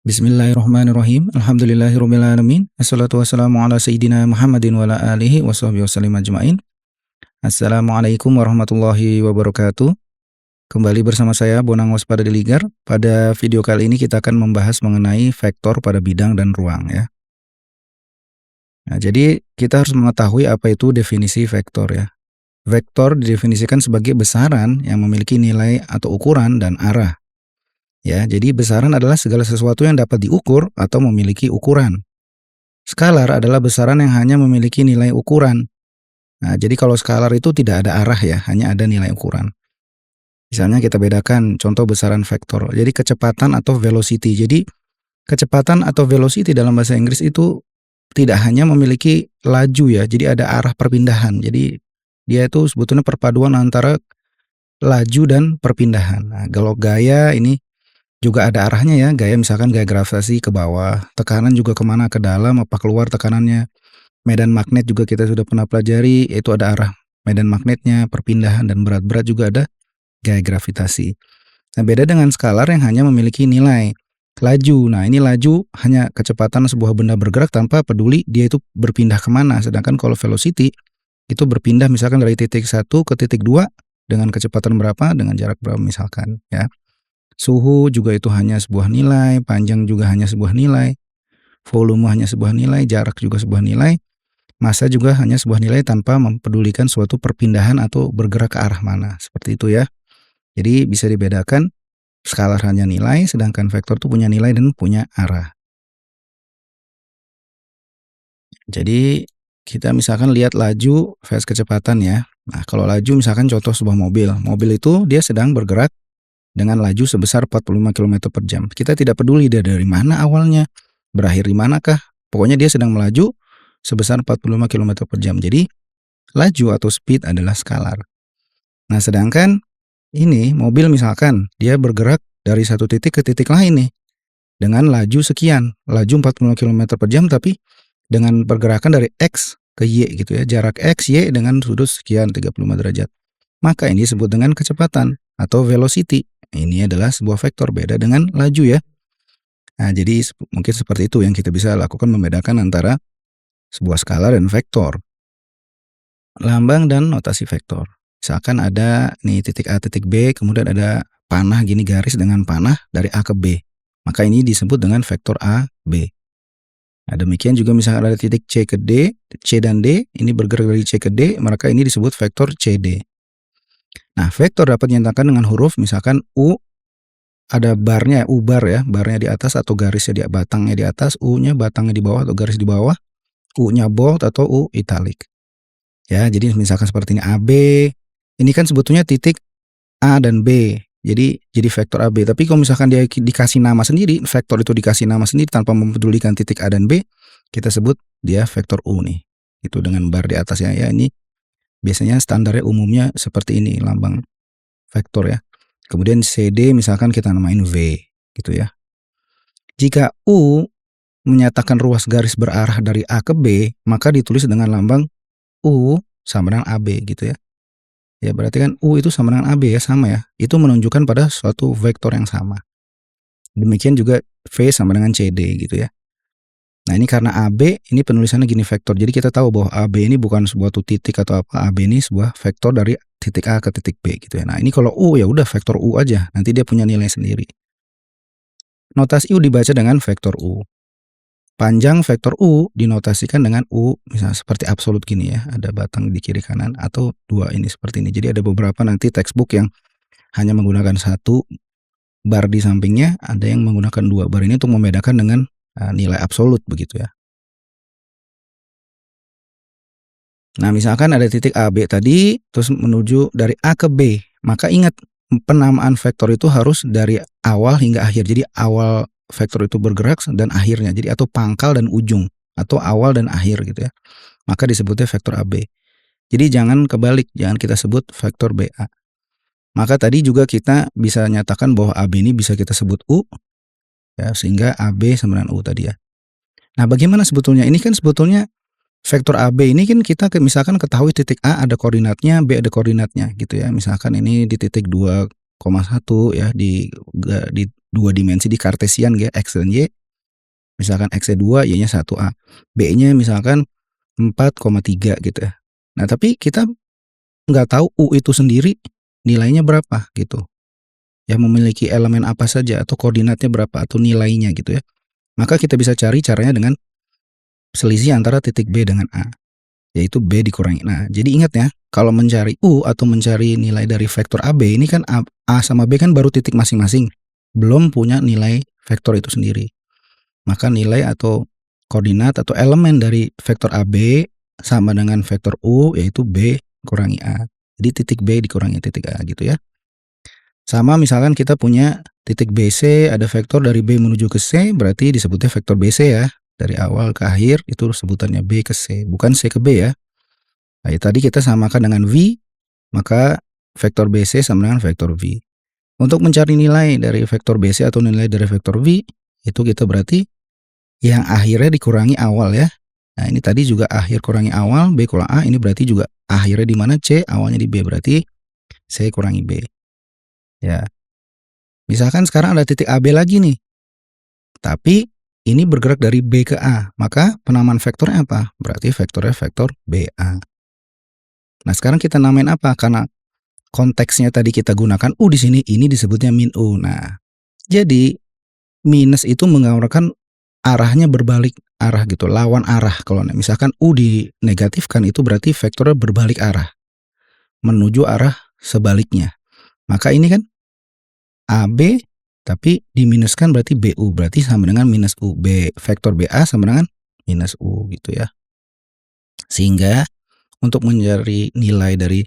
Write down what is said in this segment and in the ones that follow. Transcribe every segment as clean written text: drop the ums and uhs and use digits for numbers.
Bismillahirrahmanirrahim. Alhamdulillahirabbil alamin. Wassalatu wassalamu ala sayyidina Muhammadin wa ala alihi washabihi wasallim ajmain. Assalamualaikum warahmatullahi wabarakatuh. Kembali bersama saya Bonang Waspada Diligar. Pada video kali ini kita akan membahas mengenai vektor pada bidang dan ruang ya. Nah, jadi kita harus mengetahui apa itu definisi vektor ya. Vektor didefinisikan sebagai besaran yang memiliki nilai atau ukuran dan arah. Ya, jadi besaran adalah segala sesuatu yang dapat diukur atau memiliki ukuran. Skalar adalah besaran yang hanya memiliki nilai ukuran. Nah, jadi kalau skalar itu tidak ada arah ya, hanya ada nilai ukuran. Misalnya kita bedakan contoh besaran vektor. Jadi kecepatan atau velocity. Jadi kecepatan atau velocity dalam bahasa Inggris itu tidak hanya memiliki laju ya, jadi ada arah perpindahan. Jadi dia itu sebetulnya perpaduan antara laju dan perpindahan. Nah, kalau gaya ini juga ada arahnya ya, gaya misalkan gaya gravitasi ke bawah, tekanan juga kemana, ke dalam apa keluar tekanannya. Medan magnet juga kita sudah pernah pelajari, yaitu ada arah medan magnetnya, perpindahan dan berat-berat juga ada gaya gravitasi. Nah, beda dengan skalar yang hanya memiliki nilai laju. Nah, ini laju hanya kecepatan sebuah benda bergerak tanpa peduli dia itu berpindah kemana. Sedangkan kalau velocity itu berpindah misalkan dari titik 1 ke titik 2 dengan kecepatan berapa, dengan jarak berapa misalkan ya. Suhu juga itu hanya sebuah nilai, panjang juga hanya sebuah nilai, volume hanya sebuah nilai, jarak juga sebuah nilai, massa juga hanya sebuah nilai tanpa mempedulikan suatu perpindahan atau bergerak ke arah mana, seperti itu ya. Jadi bisa dibedakan, skalar hanya nilai, sedangkan vektor itu punya nilai dan punya arah. Jadi kita misalkan lihat laju versus kecepatan ya. Nah, kalau laju misalkan contoh sebuah mobil. Mobil itu dia sedang bergerak dengan laju sebesar 45 km per jam. Kita tidak peduli dia dari mana awalnya, berakhir di manakah, pokoknya dia sedang melaju sebesar 45 km per jam. Jadi laju atau speed adalah skalar. Nah, sedangkan ini mobil misalkan dia bergerak dari satu titik ke titik lain nih dengan laju sekian, laju 45 km per jam tapi dengan pergerakan dari X ke Y gitu ya, jarak X, Y dengan sudut sekian 35 derajat. Maka ini disebut dengan kecepatan atau velocity. Ini adalah sebuah vektor, beda dengan laju ya. Nah, jadi mungkin seperti itu yang kita bisa lakukan membedakan antara sebuah skalar dan vektor. Lambang dan notasi vektor. Misalkan ada nih titik A, titik B, kemudian ada panah gini garis dengan panah dari A ke B. Maka ini disebut dengan vektor A, B. Nah, demikian juga misalkan ada titik C ke D, C dan D, ini bergerak dari C ke D, maka ini disebut vektor CD. Nah, vektor dapat dinyatakan dengan huruf misalkan U, ada barnya, U bar ya, barnya di atas atau garisnya di batangnya di atas, U-nya batangnya di bawah atau garis di bawah, U-nya bold atau U italic. Ya, jadi misalkan seperti ini AB, ini kan sebetulnya titik A dan B. Jadi vektor AB. Tapi kalau misalkan dia dikasih nama sendiri, vektor itu dikasih nama sendiri tanpa mempedulikan titik A dan B, kita sebut dia vektor U nih. Itu dengan bar di atasnya ya, ini biasanya standarnya umumnya seperti ini lambang vektor ya. Kemudian CD misalkan kita namain V gitu ya. Jika U menyatakan ruas garis berarah dari A ke B, maka ditulis dengan lambang U sama dengan AB gitu ya. Ya berarti kan U itu sama dengan AB ya, sama ya. Itu menunjukkan pada suatu vektor yang sama. Demikian juga V sama dengan CD gitu ya. Nah, ini karena AB, ini penulisannya gini vektor. Jadi kita tahu bahwa AB ini bukan sebuah titik atau apa. AB ini sebuah vektor dari titik A ke titik B gitu ya. Nah, ini kalau U ya udah vektor U aja. Nanti dia punya nilai sendiri. Notasi U dibaca dengan vektor U. Panjang vektor U dinotasikan dengan U, misalnya seperti absolut gini ya. Ada batang di kiri kanan atau dua ini seperti ini. Jadi ada beberapa nanti textbook yang hanya menggunakan satu bar di sampingnya, ada yang menggunakan dua bar ini untuk membedakan dengan nilai absolut begitu ya. Nah, misalkan ada titik AB tadi, terus menuju dari A ke B, maka ingat penamaan vektor itu harus dari awal hingga akhir. Jadi awal vektor itu bergerak dan akhirnya, jadi atau pangkal dan ujung, atau awal dan akhir gitu ya. Maka disebutnya vektor AB. Jadi jangan kebalik, jangan kita sebut vektor BA. Maka tadi juga kita bisa nyatakan bahwa AB ini bisa kita sebut U, ya, sehingga AB sama dengan U tadi ya. Nah, bagaimana sebetulnya? Ini kan sebetulnya vektor AB ini kan kita misalkan ketahui titik A ada koordinatnya, B ada koordinatnya gitu ya. Misalkan ini di titik 2, 4,1 ya di 2 dimensi di Kartesian ya, X dan Y. Misalkan X-nya 2, Y-nya 1A. B-nya misalkan 4,3 gitu ya. Nah, tapi kita nggak tahu U itu sendiri nilainya berapa gitu. Yang memiliki elemen apa saja atau koordinatnya berapa atau nilainya gitu ya. Maka kita bisa cari caranya dengan selisih antara titik B dengan A, yaitu B dikurangi. Nah, jadi ingat ya, kalau mencari U atau mencari nilai dari vektor AB ini kan A sama B kan baru titik masing-masing, belum punya nilai vektor itu sendiri. Maka nilai atau koordinat atau elemen dari vektor AB sama dengan vektor U, yaitu B kurangi A. Jadi titik B dikurangi titik A gitu ya. Sama misalkan kita punya titik BC, ada vektor dari B menuju ke C, berarti disebutnya vektor BC ya. Dari awal ke akhir itu sebutannya B ke C, bukan C ke B ya. Nah, tadi kita samakan dengan V, maka vektor BC sama dengan vektor V. Untuk mencari nilai dari vektor BC atau nilai dari vektor V, itu kita berarti yang akhirnya dikurangi awal ya. Nah, ini tadi juga akhir kurangi awal, B kurang A, ini berarti juga akhirnya di mana C, awalnya di B, berarti C kurangi B. Ya. Misalkan sekarang ada titik AB lagi nih. Tapi ini bergerak dari B ke A, maka penamaan vektornya apa? Berarti vektornya vektor BA. Nah, sekarang kita namain apa? Karena konteksnya tadi kita gunakan U di sini, ini disebutnya min U. Nah, jadi minus itu menggambarkan arahnya berbalik arah gitu, lawan arah. Kalau misalkan U dinegatifkan itu berarti vektornya berbalik arah, menuju arah sebaliknya. Maka ini kan AB tapi diminuskan berarti BU, berarti sama dengan minus U. B vektor BA sama dengan minus U gitu ya. Sehingga untuk mencari nilai dari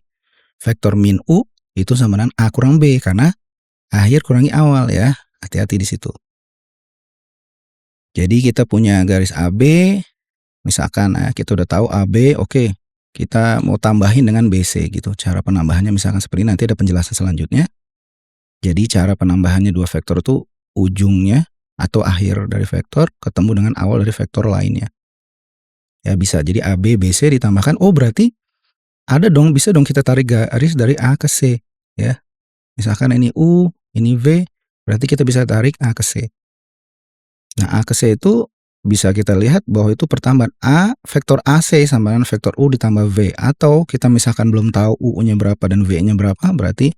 vektor min U itu sama dengan A kurang B, karena akhir kurangi awal ya. Hati-hati di situ. Jadi kita punya garis AB, misalkan kita udah tahu AB, oke. Kita mau tambahin dengan BC gitu. Cara penambahannya misalkan seperti ini, nanti ada penjelasan selanjutnya. Jadi cara penambahannya dua vektor itu ujungnya atau akhir dari vektor ketemu dengan awal dari vektor lainnya. Ya bisa, jadi AB, BC ditambahkan, oh berarti ada dong, bisa dong kita tarik garis dari A ke C ya. Misalkan ini U, ini V, berarti kita bisa tarik A ke C. Nah, A ke C itu bisa kita lihat bahwa itu pertambahan A, vektor AC sama dengan vektor U ditambah V. Atau kita misalkan belum tahu U-nya berapa dan V-nya berapa, berarti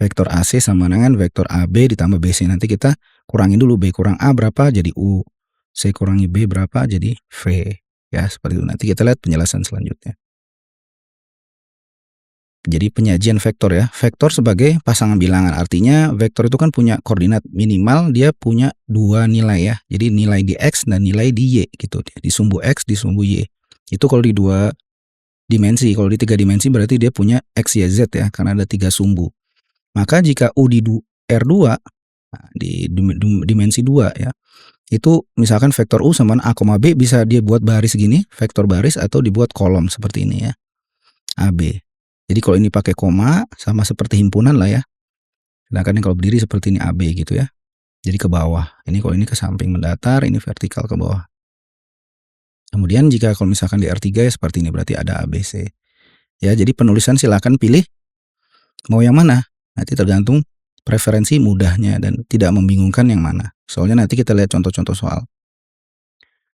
vektor AC sama dengan vektor AB ditambah BC. Nanti kita kurangi dulu, B kurang A berapa jadi U, C kurangi B berapa jadi V. Ya, seperti itu. Nanti kita lihat penjelasan selanjutnya. Jadi penyajian vektor ya. Vektor sebagai pasangan bilangan. Artinya vektor itu kan punya koordinat minimal, dia punya dua nilai ya. Jadi nilai di X dan nilai di Y gitu. Di sumbu X, di sumbu Y. Itu kalau di dua dimensi. Kalau di tiga dimensi berarti dia punya X, Y, Z ya. Karena ada tiga sumbu. Maka jika U di R2, di dimensi 2 ya, itu misalkan vektor U sama A, B bisa dia buat baris gini, vektor baris, atau dibuat kolom seperti ini ya, AB. Jadi kalau ini pakai koma, sama seperti himpunan lah ya. Sedangkan kalau berdiri seperti ini AB gitu ya. Jadi ke bawah. Ini kalau ini ke samping mendatar, ini vertikal ke bawah. Kemudian jika kalau misalkan di R3 ya seperti ini, berarti ada ABC. Ya, jadi penulisan silakan pilih mau yang mana. Nanti tergantung preferensi mudahnya dan tidak membingungkan yang mana. Soalnya nanti kita lihat contoh-contoh soal.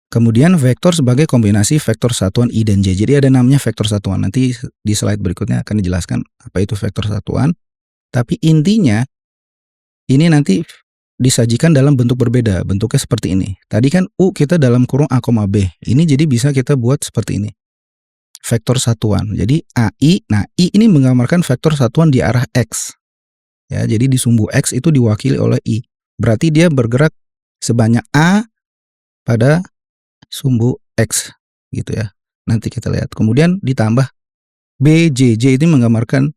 Kemudian vektor sebagai kombinasi vektor satuan I dan J. Jadi ada namanya vektor satuan. Nanti di slide berikutnya akan dijelaskan apa itu vektor satuan. Tapi intinya ini nanti disajikan dalam bentuk berbeda. Bentuknya seperti ini. Tadi kan U kita dalam kurung A, B. Ini jadi bisa kita buat seperti ini. Vektor satuan. Jadi AI, nah I ini menggambarkan vektor satuan di arah X. Ya, jadi di sumbu X itu diwakili oleh I. Berarti dia bergerak sebanyak A pada sumbu X gitu ya. Nanti kita lihat. Kemudian ditambah B, J. J itu menggambarkan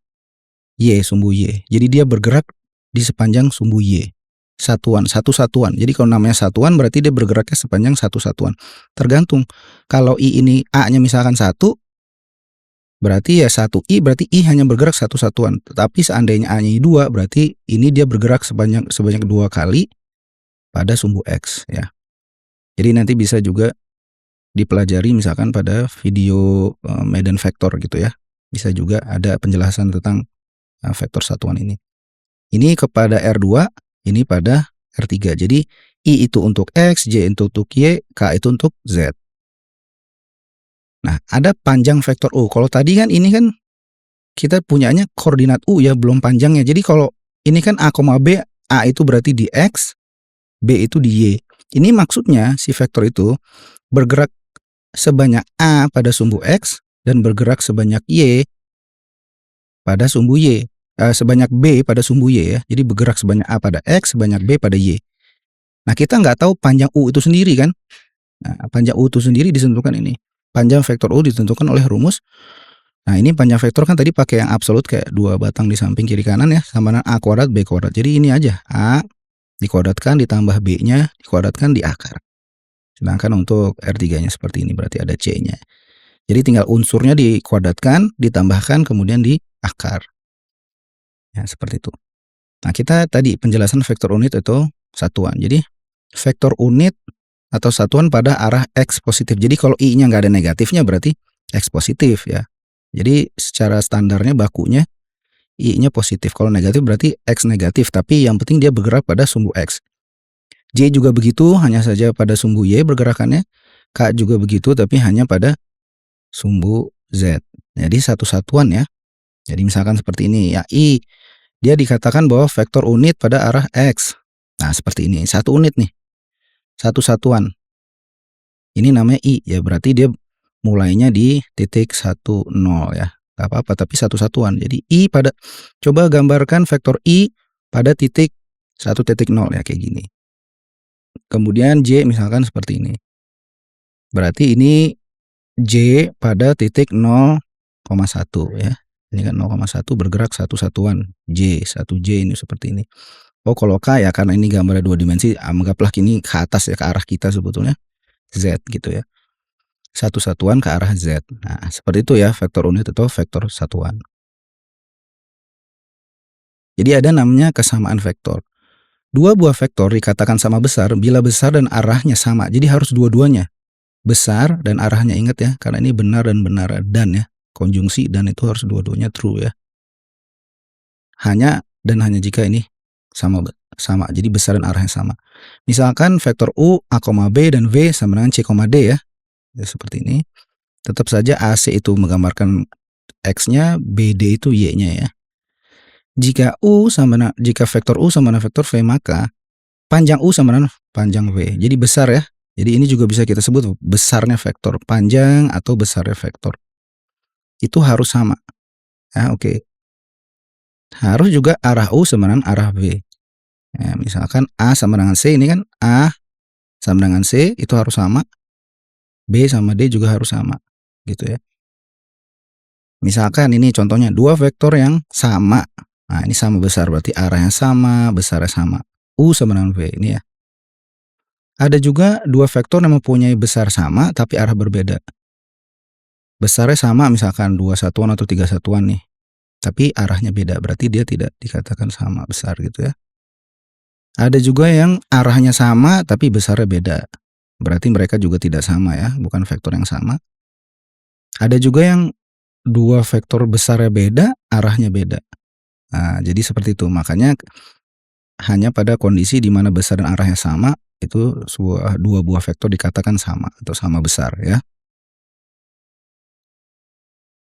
Y, sumbu Y. Jadi dia bergerak di sepanjang sumbu Y. Satuan, satu satuan. Jadi kalau namanya satuan berarti dia bergeraknya sepanjang satu satuan. Tergantung. Kalau I ini A-nya misalkan 1, berarti ya 1I, berarti I hanya bergerak satu satuan. Tetapi seandainya A-nya 2, berarti ini dia bergerak sebanyak 2 kali pada sumbu X ya. Jadi nanti bisa juga dipelajari misalkan pada video medan vektor gitu ya. Bisa juga ada penjelasan tentang vektor satuan ini. Ini kepada R2, ini pada R3. Jadi I itu untuk X, J itu untuk Y, K itu untuk Z. Nah, ada panjang vektor U. Kalau tadi kan ini kan kita punyanya koordinat U ya, belum panjangnya. Jadi kalau ini kan A, B, A itu berarti di X, B itu di Y. Ini maksudnya si vektor itu bergerak sebanyak A pada sumbu X dan bergerak sebanyak Y pada sumbu Y. Sebanyak B pada sumbu Y ya. Jadi bergerak sebanyak A pada X, sebanyak B pada Y. Nah, kita nggak tahu panjang U itu sendiri kan. Nah, panjang U itu sendiri ditentukan ini. Panjang vektor U ditentukan oleh rumus. Nah, ini panjang vektor kan tadi pakai yang absolut kayak 2 batang di samping kiri kanan ya, sama dengan A kuadrat B kuadrat. Jadi ini aja, A dikuadratkan ditambah B-nya dikuadratkan di akar. Sedangkan untuk R3-nya seperti ini, berarti ada C-nya. Jadi tinggal unsurnya dikuadratkan, ditambahkan, kemudian di akar. Ya, seperti itu. Nah, kita tadi penjelasan vektor unit itu satuan. Jadi vektor unit atau satuan pada arah X positif. Jadi kalau I-nya nggak ada negatifnya berarti X positif ya. Jadi secara standarnya bakunya I-nya positif. Kalau negatif berarti X negatif. Tapi yang penting dia bergerak pada sumbu X. J juga begitu, hanya saja pada sumbu Y bergerakannya. K juga begitu, tapi hanya pada sumbu Z. Jadi satu satuan ya. Jadi misalkan seperti ini ya, I dia dikatakan bahwa vektor unit pada arah X. Nah, seperti ini. Satu unit nih. Satu satuan. Ini namanya I ya, berarti dia mulainya di titik 10 ya. Gak apa-apa, tapi satu satuan. Jadi I pada, coba gambarkan vektor I pada titik 1,0 ya, kayak gini. Kemudian J misalkan seperti ini. Berarti ini J pada titik 0,1 ya. Ini kan 0,1 bergerak satu satuan. J, 1J ini seperti ini. Oh, kalau K ya karena ini gambarnya 2 dimensi, anggaplah ini ke atas ya, ke arah kita sebetulnya. Z gitu ya. Satu satuan ke arah Z. Nah, seperti itu ya vektor unit atau vektor satuan. Jadi ada namanya kesamaan vektor. Dua buah vektor dikatakan sama besar bila besar dan arahnya sama. Jadi harus dua-duanya. Besar dan arahnya, ingat ya, karena ini benar dan benar, dan ya. Konjungsi dan itu harus dua-duanya true ya. Hanya dan hanya jika ini sama. Jadi besar dan arahnya sama. Misalkan vektor U, A, B dan V sama dengan C, D ya. Ya seperti ini. Tetap saja AC itu menggambarkan X-nya, BD itu Y-nya ya. Jika vektor U sama dengan vektor V, maka panjang U sama dengan panjang V. Jadi besar ya. Jadi ini juga bisa kita sebut besarnya vektor, panjang atau besarnya vektor. Itu harus sama. Ya, oke. Harus juga arah U sama dengan arah V. Ya, misalkan A sama dengan C, ini kan A sama dengan C itu harus sama. B sama D juga harus sama. Gitu ya. Misalkan ini contohnya dua vektor yang sama. Nah, ini sama besar berarti arahnya sama, besarnya sama. U sama dengan V ini ya. Ada juga dua vektor yang mempunyai besar sama tapi arah berbeda. Besarnya sama misalkan 2 satuan atau 3 satuan nih. Tapi arahnya beda, berarti dia tidak dikatakan sama besar gitu ya. Ada juga yang arahnya sama tapi besarnya beda. Berarti mereka juga tidak sama ya, bukan vektor yang sama. Ada juga yang dua vektor besarnya beda, arahnya beda. Nah, jadi seperti itu. Makanya hanya pada kondisi di mana besar dan arahnya sama, itu dua buah vektor dikatakan sama atau sama besar ya.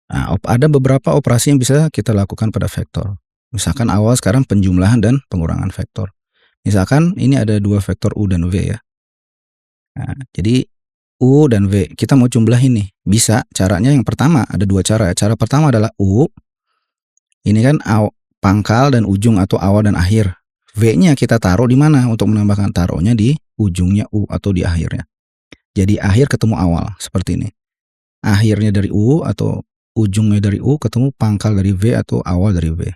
Nah, ada beberapa operasi yang bisa kita lakukan pada vektor. Misalkan awal sekarang penjumlahan dan pengurangan vektor. Misalkan ini ada dua vektor U dan V ya. Nah, jadi U dan V, kita mau jumlahin nih. Bisa, caranya yang pertama, ada dua cara. Cara pertama adalah U, ini kan pangkal dan ujung atau awal dan akhir. V-nya kita taruh di mana untuk menambahkan, taruhnya di ujungnya U atau di akhirnya. Jadi akhir ketemu awal, seperti ini. Akhirnya dari U atau ujungnya dari U ketemu pangkal dari V atau awal dari V.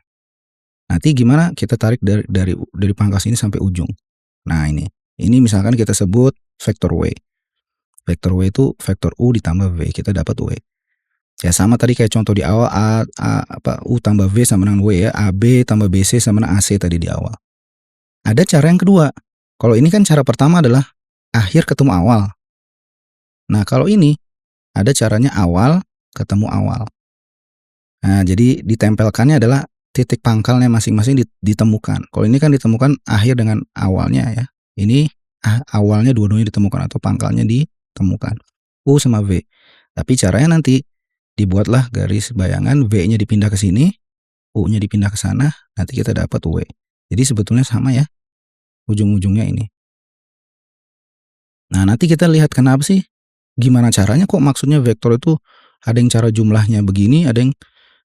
Nanti gimana kita tarik dari pangkal sini sampai ujung. Nah, ini misalkan kita sebut vektor W. Vektor W itu vektor U ditambah V, kita dapat W. Ya sama tadi kayak contoh di awal, U tambah V sama dengan W ya, AB tambah BC sama dengan AC tadi di awal. Ada cara yang kedua. Kalau ini kan cara pertama adalah akhir ketemu awal. Nah, kalau ini ada caranya awal ketemu awal. Nah, jadi ditempelkannya adalah titik pangkalnya masing-masing ditemukan. Kalau ini kan ditemukan akhir dengan awalnya ya. Ini awalnya dua-duanya ditemukan atau pangkalnya ditemukan. U sama V. Tapi caranya nanti dibuatlah garis bayangan, V-nya dipindah ke sini, U-nya dipindah ke sana, nanti kita dapat W. Jadi sebetulnya sama ya, ujung-ujungnya ini. Nah, nanti kita lihat kenapa sih, gimana caranya kok maksudnya vektor itu ada yang cara jumlahnya begini, ada yang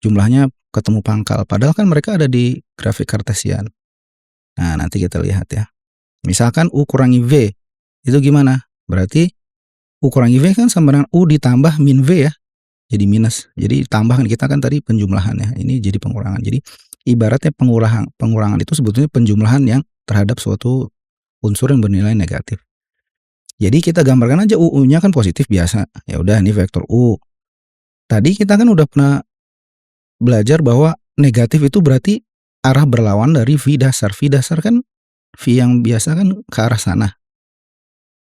jumlahnya ketemu pangkal. Padahal kan mereka ada di grafik kartesian. Nah, nanti kita lihat ya. Misalkan U kurangi V, itu gimana? Berarti U kurangi V kan sama dengan U ditambah min V ya. Jadi minus. Jadi tambahkan, kita kan tadi penjumlahannya. Ini jadi pengurangan. Jadi ibaratnya pengurangan itu sebetulnya penjumlahan yang terhadap suatu unsur yang bernilai negatif. Jadi kita gambarkan aja U-nya kan positif biasa. Ya udah, ini vektor U. Tadi kita kan udah pernah belajar bahwa negatif itu berarti arah berlawan dari V dasar. V dasar kan V yang biasa kan ke arah sana.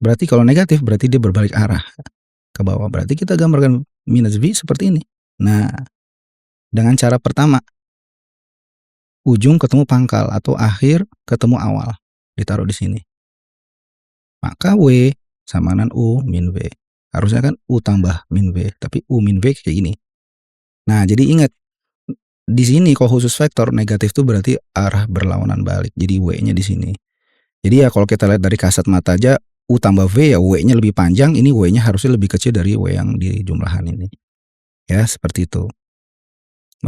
Berarti kalau negatif berarti dia berbalik arah ke bawah. Berarti kita gambarkan minus V seperti ini. Nah, dengan cara pertama, ujung ketemu pangkal atau akhir ketemu awal, ditaruh di sini. Maka W sama dengan U min V. Harusnya kan U tambah min V, tapi U min V kayak gini. Nah, jadi ingat, di sini kalau khusus vektor negatif itu berarti arah berlawanan balik. Jadi W-nya di sini. Jadi ya kalau kita lihat dari kasat mata aja, U tambah V ya W-nya lebih panjang, ini W-nya harusnya lebih kecil dari W yang di jumlahan ini. Ya, seperti itu.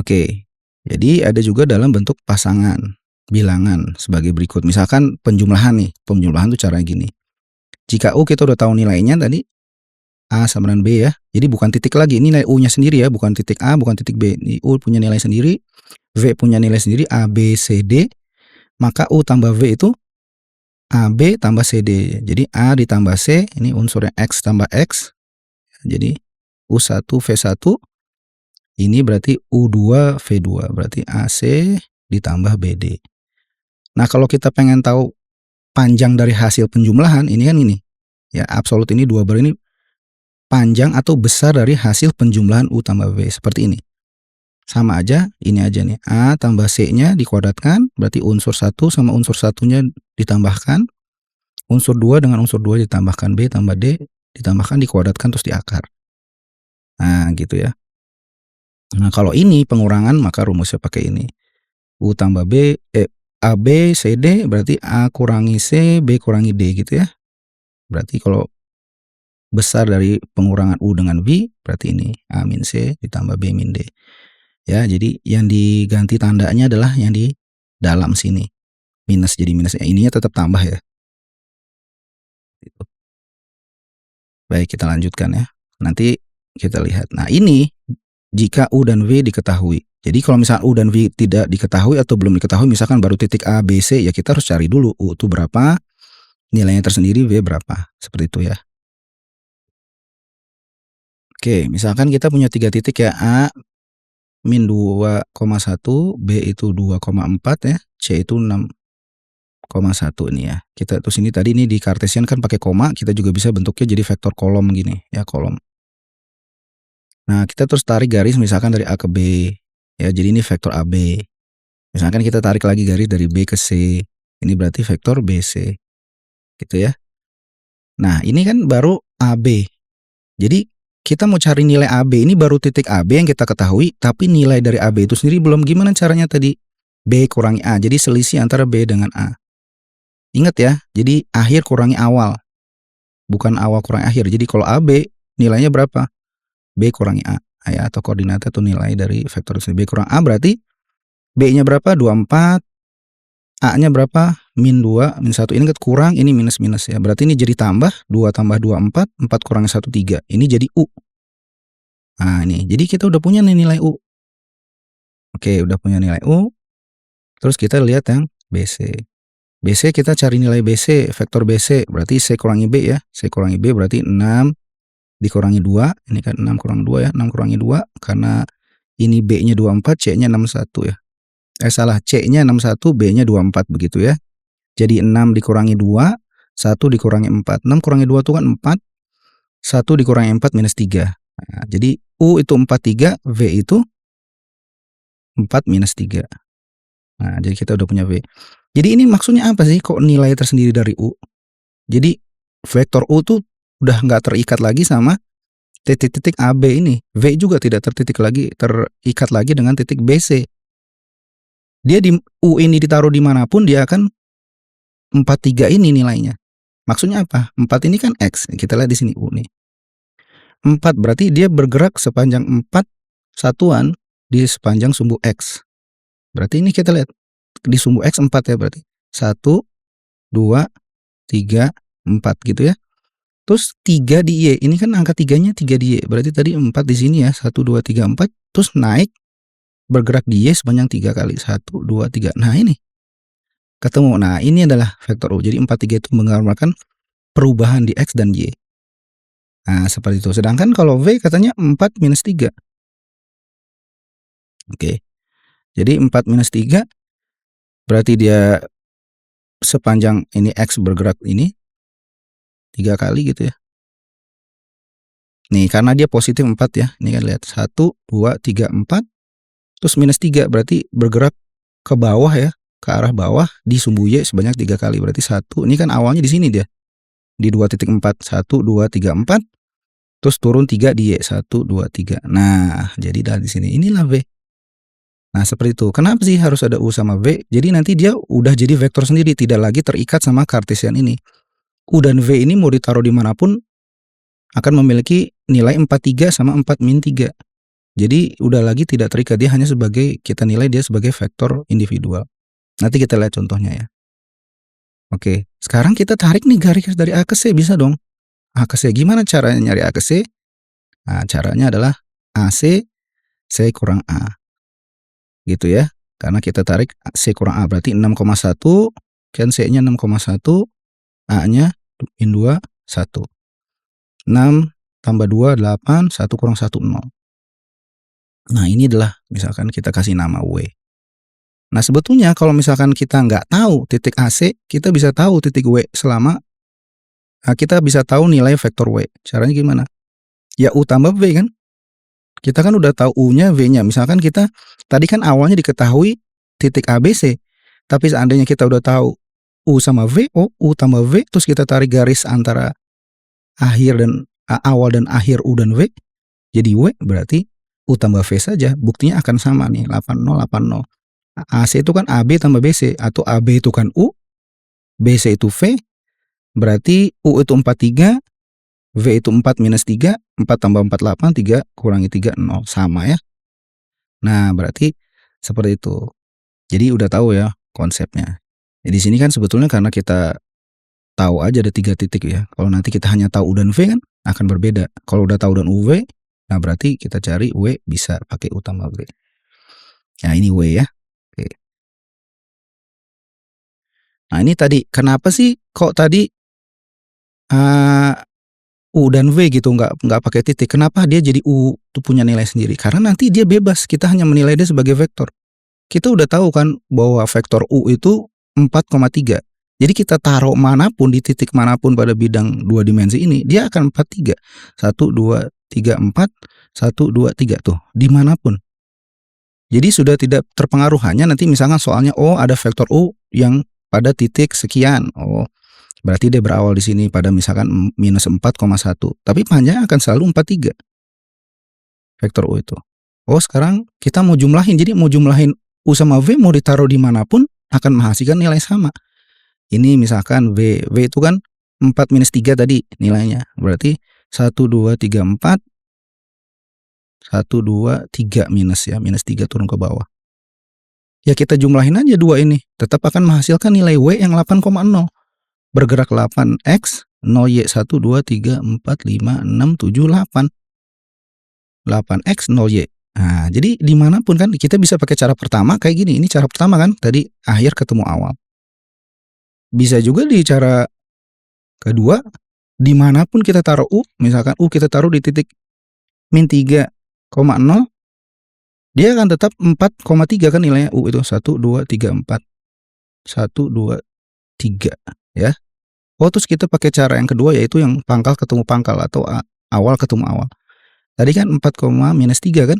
Oke. Jadi ada juga dalam bentuk pasangan bilangan sebagai berikut. Misalkan penjumlahan nih, penjumlahan tuh caranya gini. Jika U kita udah tahu nilainya tadi, A sama dengan B ya. Jadi bukan titik lagi, ini nilai U-nya sendiri ya, bukan titik A, bukan titik B. Ini U punya nilai sendiri, V punya nilai sendiri, A, B, C, D. Maka U tambah V itu AB tambah CD. Jadi A ditambah C, ini unsurnya X tambah X. Jadi U1 V1, ini berarti U2 V2, berarti AC ditambah BD. Nah, kalau kita pengen tahu panjang dari hasil penjumlahan, ini kan ini. Ya, absolut ini dua bar ini panjang atau besar dari hasil penjumlahan U tambah V, seperti ini. Sama aja, ini aja nih. A tambah C-nya dikuadratkan, berarti unsur 1 sama unsur 1-nya ditambahkan. Unsur 2 dengan unsur 2 ditambahkan, B tambah D ditambahkan, dikuadratkan, terus diakar. Nah, gitu ya. Nah, kalau ini pengurangan maka rumusnya pakai ini. U tambah B, AB, CD berarti A kurangi C, B kurangi D gitu ya. Berarti kalau besar dari pengurangan U dengan V, berarti ini A min C ditambah B min D. Ya, jadi yang diganti tandanya adalah yang di dalam sini. Minus jadi minus. Ininya tetap tambah ya. Baik, kita lanjutkan ya. Nanti kita lihat. Nah, ini jika U dan V diketahui. Jadi kalau misalnya U dan V tidak diketahui atau belum diketahui, misalkan baru titik A, B, C, ya kita harus cari dulu U itu berapa, nilainya tersendiri, V berapa. Seperti itu ya. Oke, misalkan kita punya 3 titik ya, A min 2,1, B itu 2,4 ya, C itu 6,1 ini ya. Kita terus ini tadi ini di kartesian kan pakai koma, kita juga bisa bentuknya jadi vektor kolom gini ya, kolom. Nah, kita terus tarik garis misalkan dari A ke B. Ya, jadi ini vektor AB. Misalkan kita tarik lagi garis dari B ke C. Ini berarti vektor BC. Gitu ya. Nah, ini kan baru AB. Jadi kita mau cari nilai AB, ini baru titik AB yang kita ketahui, tapi nilai dari AB itu sendiri belum. Gimana caranya tadi? B kurangi A. Jadi selisih antara B dengan A. Ingat ya, jadi akhir kurangi awal. Bukan awal kurangi akhir. Jadi kalau AB nilainya berapa? B kurangi A. Ya, atau koordinatnya itu nilai dari vektor B kurang A, berarti B-nya berapa? 24. A-nya berapa? Min 2, min 1. Ini kan kurang, ini minus-minus ya. Berarti ini jadi tambah, 2 tambah 2, 4. 4 kurangi 1, 3. Ini jadi U. Nah, ini. Jadi kita udah punya nih nilai U. Oke, udah punya nilai U. Terus kita lihat yang BC. BC kita cari nilai BC, vektor BC. Berarti C kurangi B ya. C kurangi B berarti 6 dikurangi 2. Ini kan 6 kurang 2 ya. 6 kurangi 2. Karena ini B-nya 24, C-nya 61 ya. Salah, C-nya 61, B-nya 24 begitu ya. Jadi 6 dikurangi 2, 1 dikurangi 4. 6 kurangi 2 itu kan 4. 1 dikurangi 4 minus 3. Nah, jadi U itu 43, V itu 4 minus 3. Nah, jadi kita udah punya V. Jadi ini maksudnya apa sih kok nilai tersendiri dari U? Jadi vektor U tuh udah nggak terikat lagi sama titik-titik AB ini. V juga tidak terikat lagi dengan titik BC. Dia di U ini ditaruh dimanapun dia akan 43 ini nilainya. Maksudnya apa? 4 ini kan X. Kita lihat di sini U nih. 4 berarti dia bergerak sepanjang 4 satuan di sepanjang sumbu X. Berarti ini kita lihat di sumbu X 4 ya berarti. 1, 2, 3, 4 gitu ya. Terus 3 di Y. Ini kan angka 3-nya 3 di Y. Berarti tadi 4 di sini ya. 1, 2, 3, 4. Terus naik bergerak di Y sepanjang 3 kali. 1, 2, 3. Nah ini. Ketemu. Nah ini adalah vektor U. Jadi 43 itu menggambarkan perubahan di X dan Y. Nah seperti itu. Sedangkan kalau V katanya 4 minus 3. Oke. Jadi 4 minus 3 berarti dia sepanjang ini X bergerak ini 3 kali gitu ya. Nih karena dia positif 4 ya. Ini kan lihat 1, 2, 3, 4. Terus minus 3 berarti bergerak ke bawah ya. Ke arah bawah di sumbu Y sebanyak 3 kali. Berarti 1. Ini kan awalnya di sini dia. Di 2.4. 1, 2, 3, 4. Terus turun 3 di Y. 1, 2, 3. Nah jadi dari sini inilah V. Nah seperti itu. Kenapa sih harus ada U sama V? Jadi nanti dia udah jadi vektor sendiri. Tidak lagi terikat sama Cartesian ini. U dan V ini mau ditaruh dimanapun akan memiliki nilai 43 sama 4 min 3. Jadi udah lagi tidak terikat. Dia hanya sebagai, kita nilai dia sebagai vektor individual. Nanti kita lihat contohnya ya. Oke, sekarang kita tarik nih garis dari A ke C. Bisa dong. A ke C. Gimana caranya nyari A ke C? Nah caranya adalah AC C kurang A. Gitu ya. Karena kita tarik C kurang A berarti 6,1. Kan C-nya 6,1. A-nya min 2, 1. 6 tambah 2, 8. 1 kurang 1, 0. Nah ini adalah misalkan kita kasih nama W. Nah sebetulnya kalau misalkan kita nggak tahu titik AC, kita bisa tahu titik W selama kita bisa tahu nilai vektor W. Caranya gimana? Ya U tambah V kan? Kita kan udah tahu U-nya, V-nya. Misalkan kita tadi kan awalnya diketahui titik ABC. Tapi seandainya kita udah tahu U sama V, oh U tambah V, terus kita tarik garis antara akhir dan awal dan akhir U dan V, jadi W berarti U tambah V saja. Buktinya akan sama nih, 80, 80. AC itu kan AB tambah BC, atau AB itu kan U, BC itu V, berarti U itu 43, V itu 4 minus 3, 4 tambah 4, 8, 3 kurangi 3, 0. Sama ya. Nah, berarti seperti itu. Jadi udah tahu ya konsepnya. Di sini kan sebetulnya karena kita tahu aja ada 3 titik ya. Kalau nanti kita hanya tahu U dan V kan akan berbeda. Kalau udah tahu dan UV, nah berarti kita cari W bisa pakai U tambah V. Nah, ini W ya. Oke. Nah, ini tadi kenapa sih kok tadi U dan V gitu nggak pakai titik. Kenapa dia jadi U tuh punya nilai sendiri? Karena nanti dia bebas. Kita hanya menilai dia sebagai vektor. Kita udah tahu kan bahwa vektor U itu 4,3. Jadi kita taruh manapun di titik manapun pada bidang 2 dimensi ini, dia akan 43. 1, 2, 3, 4, 1, 2, 3 tuh, dimanapun. Jadi sudah tidak terpengaruh, hanya nanti misalkan soalnya ada vektor U yang pada titik sekian. Berarti dia berawal di sini pada misalkan minus 4,1. Tapi panjangnya akan selalu 43. Vektor U itu. Sekarang kita mau jumlahin. Jadi mau jumlahin U sama V mau ditaruh dimanapun akan menghasilkan nilai sama. Ini misalkan V. V itu kan 4 minus 3 tadi nilainya. Berarti 1, 2, 3, 4. 1, 2, 3 minus ya. Minus 3 turun ke bawah. Ya kita jumlahin aja 2 ini. Tetap akan menghasilkan nilai W yang 8,0. Bergerak 8X, 0Y, 1, 2, 3, 4, 5, 6, 7, 8. 8X, 0Y. Nah, jadi dimanapun kan kita bisa pakai cara pertama kayak gini. Ini cara pertama kan, tadi akhir ketemu awal. Bisa juga di cara kedua, dimanapun kita taruh U, misalkan U kita taruh di titik min 3,0, dia akan tetap 4,3 kan nilainya U itu. 1, 2, 3, 4. 1, 2, 3 ya. Terus kita pakai cara yang kedua yaitu yang pangkal ketemu pangkal atau awal ketemu awal. Tadi kan 4, minus 3 kan?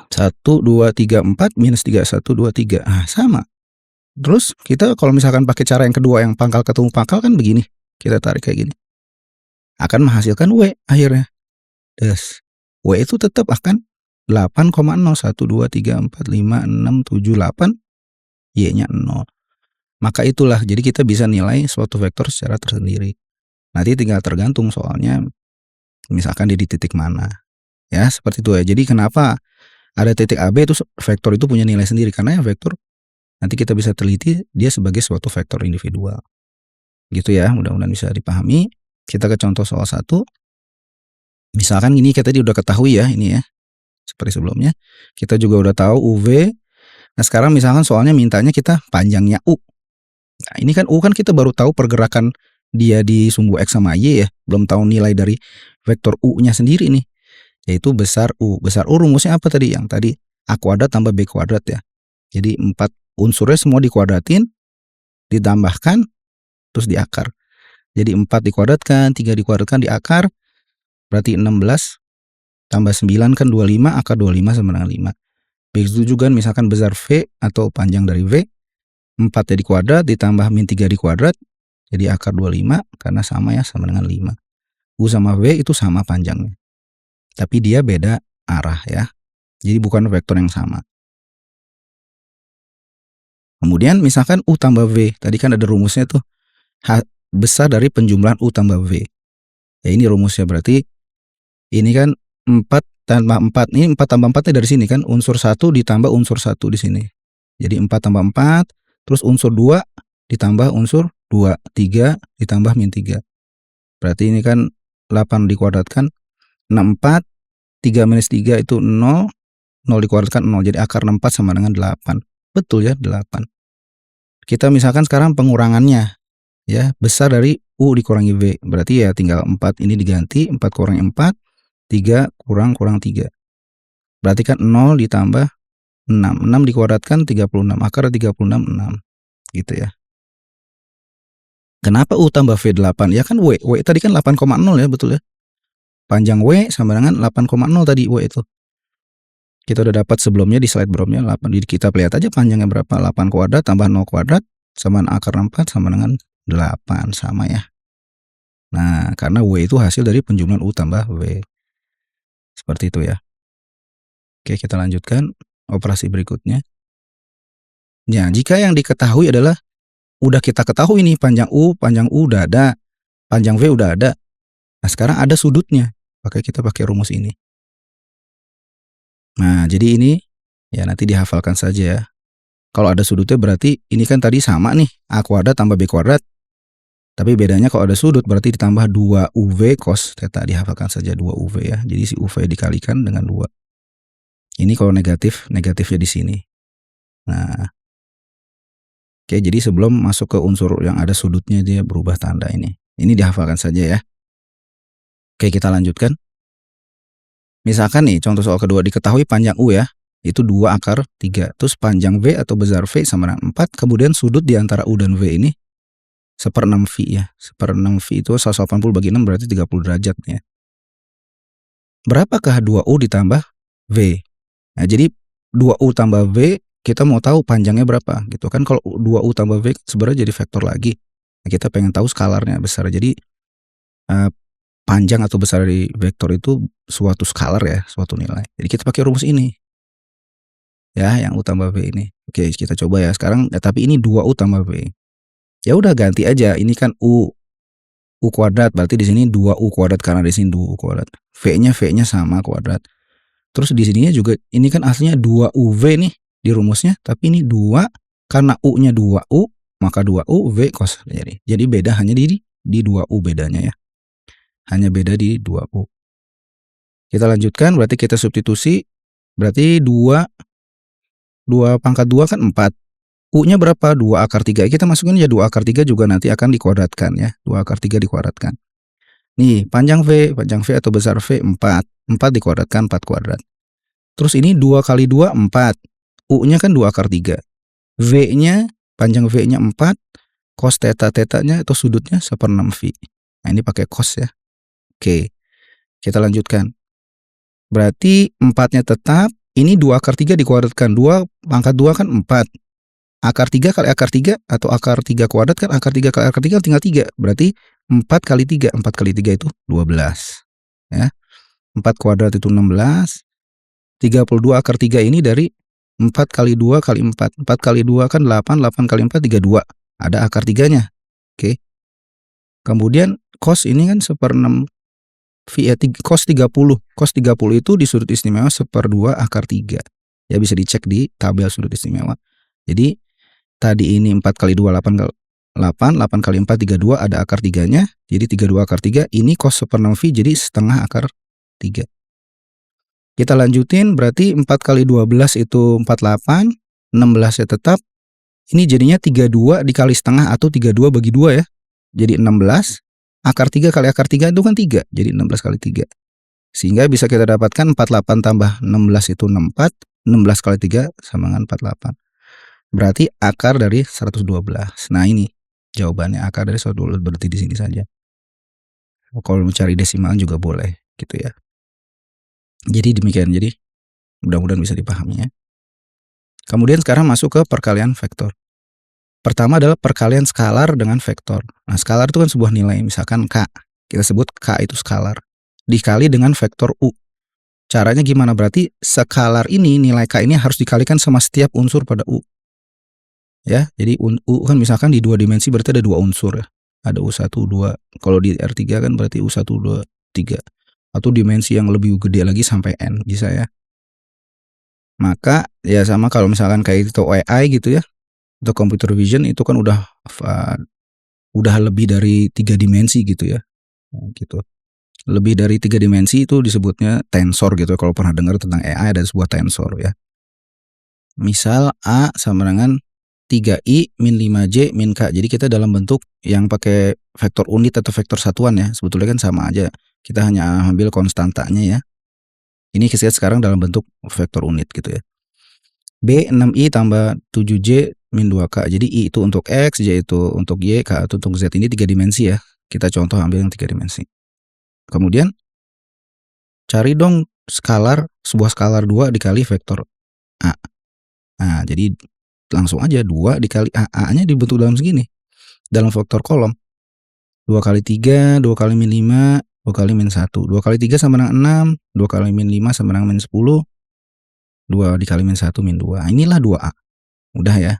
1, 2, 3, 4 minus 3, 1, 2, 3. Ah, sama. Terus kita kalau misalkan pakai cara yang kedua yang pangkal ketemu pangkal kan begini, kita tarik kayak gini. Akan menghasilkan W akhirnya. Des. W itu tetap akan 8,0. 1, 2, 3, 4, 5, 6, 7, 8. Y-nya 0. Maka itulah, jadi kita bisa nilai suatu vektor secara tersendiri. Nanti tinggal tergantung soalnya misalkan dia di titik mana. Ya, seperti itu ya. Jadi kenapa ada titik AB itu vektor itu punya nilai sendiri, karena ya vektor nanti kita bisa teliti dia sebagai suatu vektor individual. Gitu ya, mudah-mudahan bisa dipahami. Kita ke contoh soal 1. Misalkan ini kita tadi udah ketahui ya ini ya. Seperti sebelumnya. Kita juga udah tahu UV. Nah, sekarang misalkan soalnya mintanya kita panjangnya U. Nah, ini kan U kan kita baru tahu pergerakan dia di sumbu X sama Y ya. Belum tahu nilai dari vektor U-nya sendiri nih. Yaitu besar U. Besar U rumusnya apa tadi? Yang tadi A kuadrat tambah B kuadrat ya. Jadi 4 unsurnya semua dikuadratin, ditambahkan, terus diakar. Jadi 4 dikuadratkan, 3 dikuadratkan diakar, berarti 16 tambah 9 kan 25, akar 25 sama dengan 5. Begitu juga misalkan besar V atau panjang dari V, 4 ya dikuadrat ditambah min 3 dikuadrat, jadi akar 25 karena sama ya, sama dengan 5. U sama V itu sama panjangnya. Tapi dia beda arah ya. Jadi bukan vektor yang sama. Kemudian misalkan U tambah V, tadi kan ada rumusnya tuh, besar dari penjumlahan U tambah V. Ya ini rumusnya, berarti ini kan 4 tambah 4, ini 4 tambah 4 dari sini kan, unsur 1 ditambah unsur 1 di sini. Jadi 4 tambah 4, terus unsur 2 ditambah unsur 2, 3 ditambah min 3. Berarti ini kan 8 dikuadratkan, 64, 3 minus 3 itu 0, 0 dikuadratkan 0, jadi akar 64 sama dengan 8. Betul ya, 8. Kita misalkan sekarang pengurangannya ya, besar dari U dikurangi V. Berarti ya tinggal 4 ini diganti, 4 kurangi 4, 3 kurang 3. Berarti kan 0 ditambah 6. 6 dikuadratkan 36, akar 36, 6. Gitu ya. Kenapa U tambah V 8? Ya kan W tadi kan 8,0 ya, betul ya. Panjang W sama dengan 8,0 tadi W itu. Kita udah dapat sebelumnya di slide berikutnya 8. Jadi kita lihat aja panjangnya berapa. 8 kuadrat tambah 0 kuadrat sama akar 4 sama dengan 8, sama ya. Nah, karena W itu hasil dari penjumlahan U tambah V. Seperti itu ya. Oke, kita lanjutkan operasi berikutnya. Ya, jika yang diketahui adalah udah kita ketahui nih panjang U udah ada, panjang V udah ada. Nah, sekarang ada sudutnya. Kita pakai rumus ini. Nah, jadi ini ya nanti dihafalkan saja ya. Kalau ada sudutnya berarti ini kan tadi sama nih, A kuadrat tambah B kuadrat. Tapi bedanya kalau ada sudut berarti ditambah 2UV cos theta, dihafalkan saja 2UV ya. Jadi si UV dikalikan dengan 2. Ini kalau negatifnya di sini. Nah, oke, jadi sebelum masuk ke unsur yang ada sudutnya dia berubah tanda ini. Ini dihafalkan saja ya. Oke, kita lanjutkan. Misalkan nih contoh soal kedua, diketahui panjang U ya, itu 2 akar 3. Terus panjang V atau besar V sama dengan 4, kemudian sudut di antara U dan V ini 1/6 V ya. 1/6 V itu 180 bagi 6 berarti 30 derajat ya. Berapakah 2U ditambah V? Nah, jadi 2U tambah V, kita mau tahu panjangnya berapa gitu kan. Kalau 2U tambah V sebenarnya jadi vektor lagi. Nah, kita pengen tahu skalarnya besar. Jadi panjang atau besar dari vektor itu suatu skalar ya, suatu nilai. Jadi kita pakai rumus ini. Ya, yang U tambah V ini. Oke, kita coba ya sekarang, tapi ini 2U tambah V. Ya udah ganti aja. Ini kan U kuadrat, berarti di sini 2U kuadrat karena di sini 2U kuadrat. V-nya sama kuadrat. Terus di sininya juga ini kan aslinya 2UV nih di rumusnya, tapi ini 2 karena U-nya 2U, maka 2U V cos. Jadi beda hanya di 2U bedanya ya. Hanya beda di 2U. Kita lanjutkan, berarti kita substitusi, berarti 2 pangkat 2 kan 4. U-nya berapa? 2 akar 3. Kita masukin ya 2 akar 3 juga nanti akan dikuadratkan ya. 2 akar 3 dikuadratkan. Nih, panjang V atau besar V 4. 4 dikuadratkan 4 kuadrat. Terus ini 2 kali 2 4. U-nya kan 2 akar 3. V-nya, panjang V-nya 4. Cos theta-tetanya atau sudutnya 1/6 V. Nah, ini pakai cos ya. Oke, kita lanjutkan. Berarti 4-nya tetap, Ini 2 akar 3 dikuadratkan, 2 pangkat 2 kan 4. Akar 3 kali akar 3 atau akar 3 kuadrat kan akar 3 kali akar 3 tinggal 3. Berarti 4 kali 3, 4 kali 3 itu 12. Ya. 4 kuadrat itu 16. 32 akar 3 ini dari 4 kali 2 kali 4. 4 kali 2 kan 8, 8 kali 4 32. Ada akar 3-nya. Oke. Kemudian cos ini kan 1/6 cos 30. Cos 30 itu di sudut istimewa 1/2 akar 3. Ya bisa dicek di tabel sudut istimewa. Jadi tadi ini 4 kali 2 8 kali 4 32 ada akar 3-nya. Jadi 32 akar 3 ini cos 1/6 phi jadi setengah akar 3. Kita lanjutin berarti 4 kali 12 itu 48, 16 ya tetap. Ini jadinya 32 dikali setengah atau 32 bagi 2 ya. Jadi 16. Akar 3 kali akar 3 itu kan 3. Jadi 16 kali 3. Sehingga bisa kita dapatkan 48 tambah 16 itu 64. 16 kali 3 sama dengan 48. Berarti akar dari 112. Nah ini jawabannya, akar dari 112 berarti di sini saja. Kalau mau cari desimal juga boleh gitu ya. Jadi demikian. Jadi mudah-mudahan bisa dipahami ya. Kemudian sekarang masuk ke perkalian vektor. Pertama adalah perkalian skalar dengan vektor. Nah, skalar itu kan sebuah nilai, misalkan K. Kita sebut K itu skalar. Dikali dengan vektor U. Caranya gimana? Berarti skalar ini, nilai K ini harus dikalikan sama setiap unsur pada U. Ya, jadi U kan misalkan di 2 dimensi berarti ada 2 unsur ya. Ada U1, 2. Kalau di R3 kan berarti U1, 2, 3. Atau dimensi yang lebih gede lagi sampai N, bisa ya. Maka ya sama kalau misalkan kayak itu AI gitu ya. Atau computer vision itu kan udah lebih dari 3 dimensi gitu ya. Gitu. Lebih dari 3 dimensi itu disebutnya tensor gitu. Kalau pernah dengar tentang AI ada sebuah tensor ya. Misal A sama dengan 3i min 5j min k. Jadi kita dalam bentuk yang pakai vektor unit atau vektor satuan ya. Sebetulnya kan sama aja. Kita hanya ambil konstantanya ya. Ini kita sekarang dalam bentuk vektor unit gitu ya. B 6i tambah 7j min 2k. Jadi I itu untuk X, J itu untuk Y, K itu untuk Z. Ini 3 dimensi ya. Kita contoh ambil yang 3 dimensi. Kemudian cari dong sebuah skalar 2 dikali vektor A. Nah, jadi langsung aja 2 dikali A. A-nya dibentuk dalam segini. Dalam vektor kolom. 2 kali 3, 2 kali min 5, 2 kali min 1. 2 kali 3 sama dengan 6, 2 kali min 5 sama dengan min 10. 2 dikali min 1 min 2. Inilah 2A. Udah ya.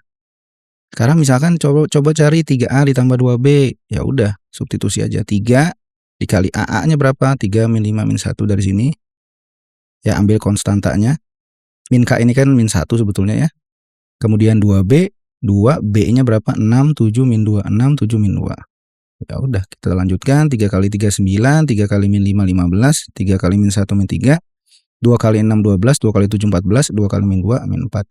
Sekarang misalkan coba cari 3A ditambah 2B. Ya udah, substitusi aja. 3 dikali AA-nya berapa? 3 min 5 min 1 dari sini. Ya ambil konstantanya. Min K ini kan min 1 sebetulnya ya. Kemudian 2B, 2B-nya berapa? 6, 7 min 2, 6, 7 min 2. Ya udah, kita lanjutkan. 3 kali 3 9, 3 kali min 5 15, 3 kali min 1 min 3, 2 kali 6 12, 2 kali 7 14, 2 kali min 2 min 4.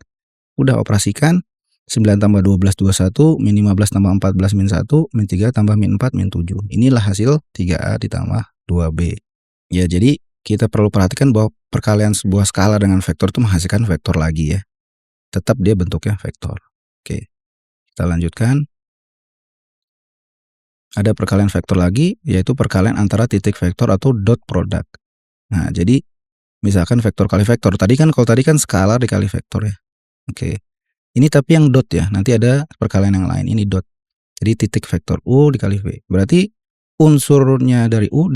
Udah operasikan. 9 tambah 12 21, min 15 tambah 14 min 1, min 3 tambah min 4 min 7. Inilah hasil 3A ditambah 2B. Ya, jadi kita perlu perhatikan bahwa perkalian sebuah skala dengan vektor itu menghasilkan vektor lagi ya. Tetap dia bentuknya vektor. Oke. Kita lanjutkan. Ada perkalian vektor lagi, yaitu perkalian antara titik vektor atau dot product. Nah, jadi misalkan vektor kali vektor. Kalau tadi kan skalar dikali vektor ya. Oke. Ini tapi yang dot ya, nanti ada perkalian yang lain, ini dot. Jadi titik vektor U dikali V. Berarti unsurnya dari U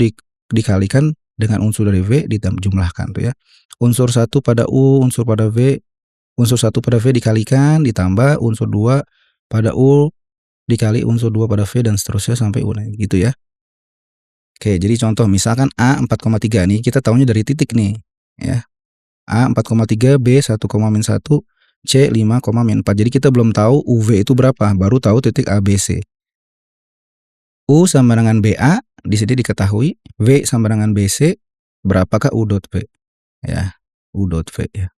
dikalikan dengan unsur dari V dijumlahkan tuh ya. Unsur 1 pada U, unsur pada V, unsur 1 pada V dikalikan, ditambah unsur 2 pada U, dikali unsur 2 pada V, dan seterusnya sampai U gitu ya. Oke, jadi contoh misalkan A 4,3 nih, kita tahunya dari titik nih ya. A 4,3, B 1, min 1, C 5, min 4. Jadi kita belum tahu UV itu berapa, baru tahu titik ABC. U sama dengan BA, di sini diketahui. V sama dengan BC, berapakah U dot V? Ya, U dot V ya.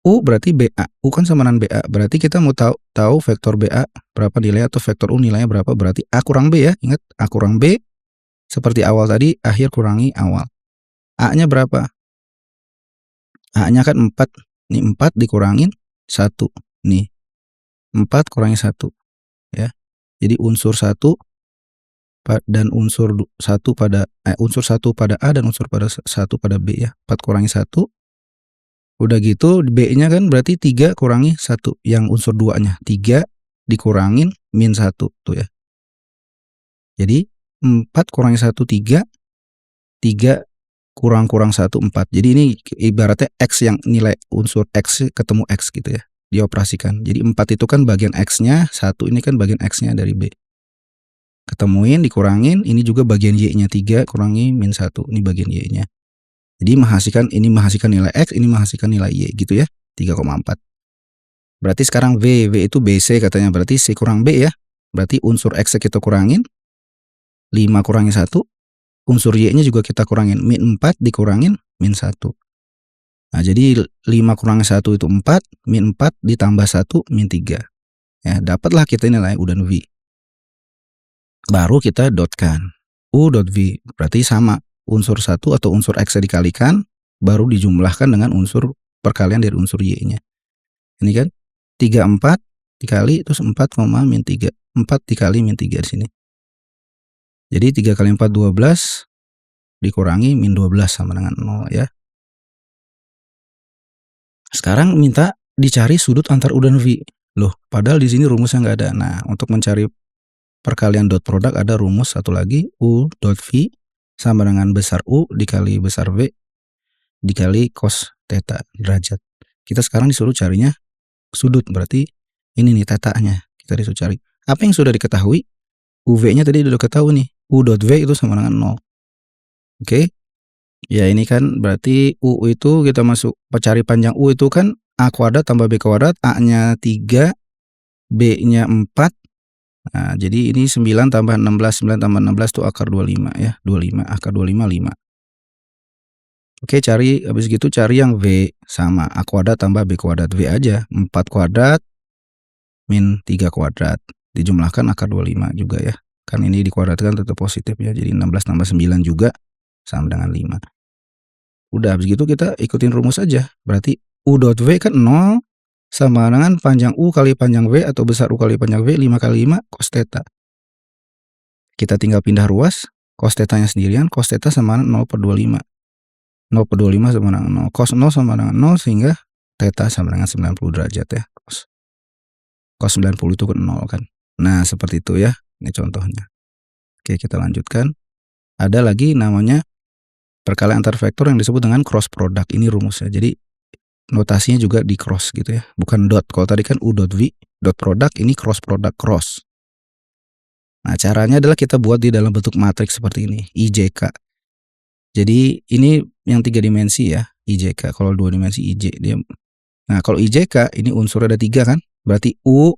U berarti BA, U kan sama dengan BA, berarti kita mau tahu vektor BA berapa nilai atau vektor U nilainya berapa, berarti A kurang B ya. Ingat, A kurang B, seperti awal tadi, akhir kurangi awal. A-nya berapa? A-nya kan 4. Ini 4 dikurangin 1. Nih. 4 kurangi 1. Ya. Jadi unsur 1 dan unsur 1 pada unsur 1 pada A dan unsur pada 1 pada B ya. 4 kurangi 1 Udah gitu B-nya kan berarti 3 kurangi 1 yang unsur 2-nya. 3 dikurangin min 1 tuh ya. Jadi 4 kurangi 1 3, 3 kurang 1 4. Jadi ini ibaratnya X yang nilai unsur X ketemu X gitu ya. Dioperasikan. Jadi 4 itu kan bagian X-nya, 1 ini kan bagian X-nya dari B. Ketemuin, dikurangin, ini juga bagian Y-nya 3 kurangi min 1, ini bagian Y-nya. Jadi ini menghasilkan nilai X, ini menghasilkan nilai Y gitu ya, 3,4. Berarti sekarang V itu BC katanya, berarti C kurang B ya. Berarti unsur X kita kurangin, 5 kurangi 1, unsur Y-nya juga kita kurangin, min 4 dikurangin min 1. Nah jadi 5 kurangi 1 itu 4, min 4 ditambah 1 min 3. Ya, dapatlah kita nilai U dan V. Baru kita dotkan. U dot V berarti sama. Unsur 1 atau unsur X dikalikan, baru dijumlahkan dengan unsur perkalian dari unsur Y-nya. Ini kan 34 dikali terus 4, min 3. 4 dikali min 3 di sini. Jadi 3 kali 4 12 dikurangi min 12 sama dengan 0 ya. Sekarang minta dicari sudut antar U dan V. Loh, padahal di sini rumusnya nggak ada. Nah, untuk mencari perkalian dot produk ada rumus satu lagi, U dot V sama dengan besar U dikali besar V dikali cos theta derajat. Kita sekarang disuruh carinya sudut, berarti ini nih tetanya kita disuruh cari. Apa yang sudah diketahui? UV-nya tadi udah ketahui nih, U dot V itu sama dengan 0. Oke. Ya ini kan berarti U itu kita masuk cari panjang U itu kan A kuadrat tambah B kuadrat, A-nya 3, B-nya 4. Nah, jadi ini 9 tambah 16, 9 tambah 16 itu akar 25 ya, 25, akar 25, 5. Oke, habis gitu cari yang V sama A kuadrat tambah B kuadrat, V aja, 4 kuadrat min 3 kuadrat, dijumlahkan akar 25 juga ya. Kan ini dikuadratkan tetap positif ya, jadi 16 tambah 9 juga sama dengan 5. Udah, habis gitu kita ikutin rumus aja, berarti U dot V kan 0 sama dengan panjang U kali panjang V atau besar U kali panjang V 5 kali 5 cos theta. Kita tinggal pindah ruas, cos theta-nya sendirian, cos theta sama 0/25. 0/25 sama dengan 0, cos 0 sama dengan 0 sehingga theta sama dengan 90 derajat ya. Cos 90 itu kan 0 kan. Nah, seperti itu ya. Ini contohnya. Oke, kita lanjutkan. Ada lagi namanya perkalian antar vektor yang disebut dengan cross product. Ini rumusnya. Jadi notasinya juga di cross gitu ya, bukan dot. Kalau tadi kan U dot V dot product, ini cross product cross. Nah, caranya adalah kita buat di dalam bentuk matriks seperti ini, IJK. Jadi ini yang 3 dimensi ya, IJK. Kalau 2 dimensi IJ dia. Nah, kalau IJK ini unsurnya ada 3 kan? Berarti U,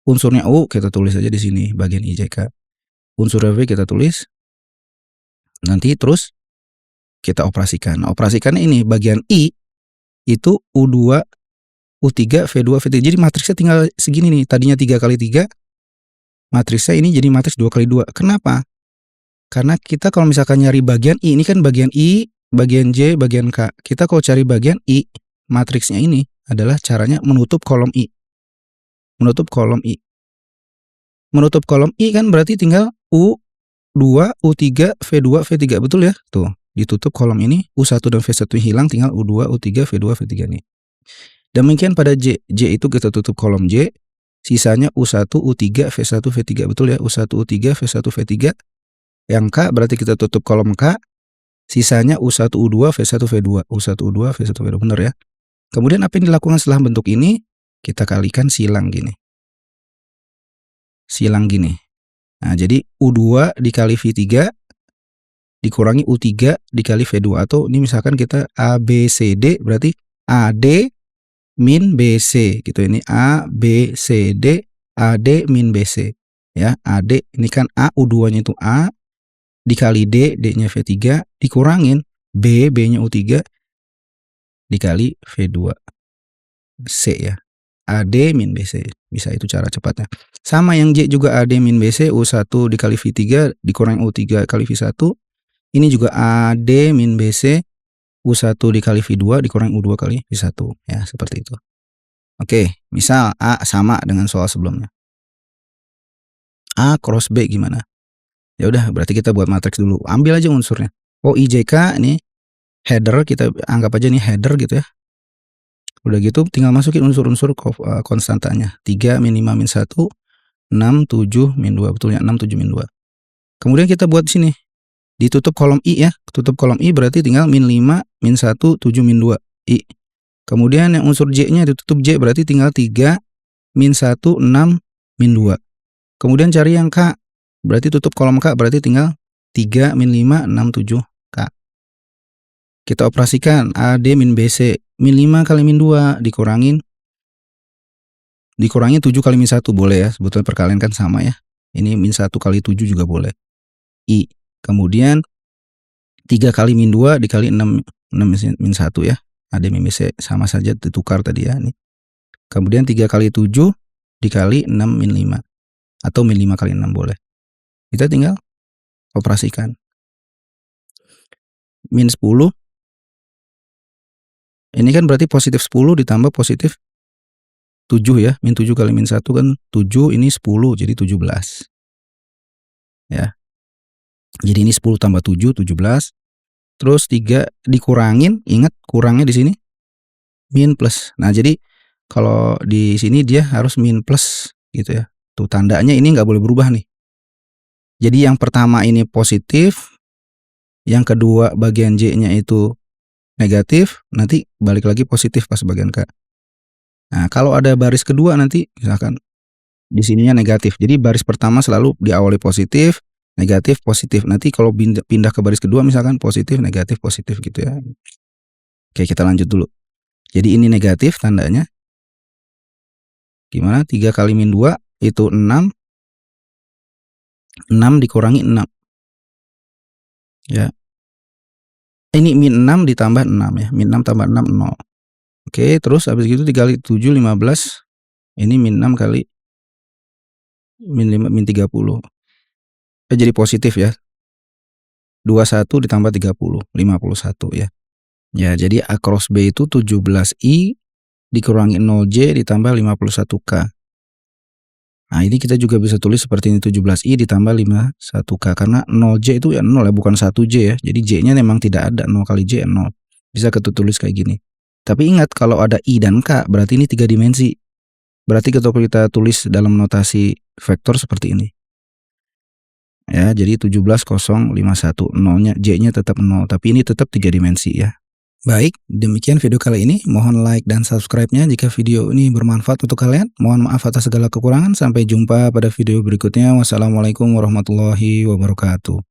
unsurnya U kita tulis aja di sini bagian IJK. Unsurnya V kita tulis. Nanti terus kita operasikan. Nah, operasikannya ini bagian I itu U2, U3, V2, V3. Jadi matriksnya tinggal segini nih. Tadinya 3 kali 3. Matriksnya ini jadi matriks 2 kali 2. Kenapa? Karena kita kalau misalkan nyari bagian I, ini kan bagian I, bagian J, bagian K. Kita kalau cari bagian I, matriksnya ini adalah caranya menutup kolom I. Menutup kolom I. Menutup kolom I kan berarti tinggal U2, U3, V2, V3. Betul ya? Tuh, ditutup kolom ini, U1 dan V1 hilang, tinggal U2, U3, V2, V3 nih. Demikian pada J. J itu kita tutup kolom J, sisanya U1, U3, V1, V3. Betul ya? U1, U3, V1, V3. Yang K berarti kita tutup kolom K, sisanya U1, U2, V1, V2. U1, U2, V1, V2. Benar ya? Kemudian apa yang dilakukan setelah bentuk ini? Kita kalikan silang gini. Silang gini. Nah, jadi U2 dikali V3 dikurangi U3 dikali V2. Atau ini misalkan kita ABCD berarti AD min BC gitu. Ini ABCD, AD min BC. Ya, AD ini kan A, U2-nya itu A dikali D, D-nya V3 dikurangin B, B-nya U3 dikali V2 C ya. AD min BC. Bisa itu cara cepatnya. Sama yang J juga AD min BC, U1 dikali V3 dikurangi U3 kali V1. Ini juga AD min BC, U1 dikali V2 dikurangi U2 kali V1. Ya, seperti itu. Oke, misal A sama dengan soal sebelumnya. A cross B gimana? Ya udah, berarti kita buat matriks dulu. Ambil aja unsurnya. Oh, IJK ini header, kita anggap aja nih header gitu ya. Udah gitu tinggal masukin unsur-unsur konstantanya. 3, min 5, min 1, 6, 7, min 2. Betul ya, 6, 7, min 2. Kemudian kita buat di sini. Ditutup kolom I ya. Tutup kolom I berarti tinggal min 5, min 1, 7, min 2. I. Kemudian yang unsur J-nya ditutup J berarti tinggal 3, min 1, 6, min 2. Kemudian cari yang K. Berarti tutup kolom K berarti tinggal 3, min 5, 6, 7, K. Kita operasikan AD min BC. Min 5 kali min 2 dikurangin 7 kali min 1 boleh ya. Sebetulnya perkalian kan sama ya. Ini min 1 kali 7 juga boleh. I. Kemudian 3 kali min 2 dikali 6 min 1 ya. AD min BC sama saja ditukar tadi ya. Nih. Kemudian 3 kali 7 dikali 6 min 5. Atau min 5 kali 6 boleh. Kita tinggal operasikan. Min 10. Ini kan berarti positif 10 ditambah positif 7 ya. Min 7 kali min 1 kan 7, ini 10 jadi 17. Ya. Jadi ini 10 tambah 7, 17. Terus 3 dikurangin, ingat kurangnya di sini min plus. Nah, jadi kalau di sini dia harus min plus gitu ya. Tuh tandanya ini nggak boleh berubah nih. Jadi yang pertama ini positif, yang kedua bagian J-nya itu negatif, nanti balik lagi positif pas bagian K. Nah, kalau ada baris kedua nanti misalkan di sininya negatif. Jadi baris pertama selalu diawali positif, negatif, positif. Nanti kalau pindah ke baris kedua misalkan positif, negatif, positif gitu ya. Oke, kita lanjut dulu. Jadi ini negatif tandanya. Gimana? 3 kali min 2 itu 6. 6 dikurangi 6. Ya. Ini min 6 ditambah 6 ya. Min 6 tambah 6, 0. Oke, terus habis gitu dikali 7, 15. Ini min 6 kali min 5, min 30. Jadi positif ya. 21 ditambah 30, 51 ya. Ya, jadi A cross B itu 17I dikurangi 0J ditambah 51K. Nah, ini kita juga bisa tulis seperti ini, 17I ditambah 51K. Karena 0J itu ya 0 ya, bukan 1J ya. Jadi J-nya memang tidak ada, 0 kali J 0. Bisa ketulis kayak gini. Tapi ingat kalau ada I dan K berarti ini 3 dimensi. Berarti ketika kita tulis dalam notasi vektor seperti ini. Ya, jadi 17,051. 0-nya, J-nya tetap 0. Tapi ini tetap 3 dimensi ya. Baik, demikian video kali ini. Mohon like dan subscribe-nya jika video ini bermanfaat untuk kalian. Mohon maaf atas segala kekurangan. Sampai jumpa pada video berikutnya. Wassalamualaikum warahmatullahi wabarakatuh.